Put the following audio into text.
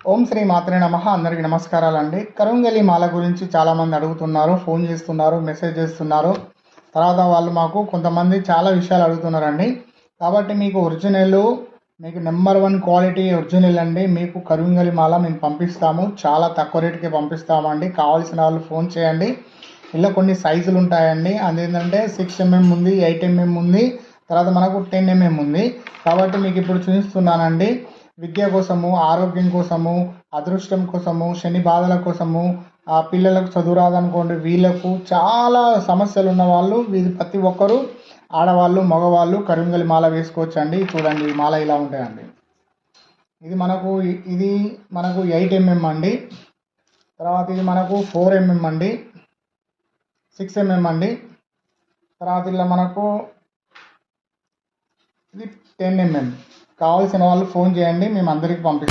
ఓం శ్రీ మాత్రే నమః. అందరికీ నమస్కారాలండి. కరుంగలి మాల గురించి చాలామంది అడుగుతున్నారు, ఫోన్ చేస్తున్నారు, మెసేజ్ చేస్తున్నారు. తర్వాత వాళ్ళు మాకు కొంతమంది చాలా విషయాలు అడుగుతున్నారండి. కాబట్టి మీకు ఒరిజినల్, మీకు నెంబర్ 1 క్వాలిటీ ఒరిజినల్ అండి. మీకు కరుంగలి మాల మేము పంపిస్తాము, చాలా తక్కువ రేటుకి పంపిస్తామండి. కావాల్సిన వాళ్ళు ఫోన్ చేయండి. ఇలా కొన్ని సైజులు ఉంటాయండి. అదేంటంటే 6 mm ఉంది, 8 mm ఉంది, తర్వాత మనకు 10 mm ఉంది. కాబట్టి మీకు ఇప్పుడు చూపిస్తున్నానండి. విద్య కోసము, ఆరోగ్యం కోసము, అదృష్టం కోసము, శని బాధల కోసము, ఆ పిల్లలకు చదువు రాదనుకోండి, వీళ్ళకు చాలా సమస్యలు ఉన్న వాళ్ళు, వీళ్ళు ప్రతి ఒక్కరూ ఆడవాళ్ళు, మగవాళ్ళు కరుంగలి మాల వేసుకోవచ్చు అండి. చూడండి, ఈ మాల ఇలా ఉంటాయండి. ఇది మనకు 8 mm అండి. తర్వాత ఇది మనకు 4 mm అండి, 6 mm అండి. తర్వాత ఇలా మనకు ఇది 10 mm. కావాల్సిన వాళ్ళు ఫోన్ చేయండి, మేము అందరికి పంపిస్తాం.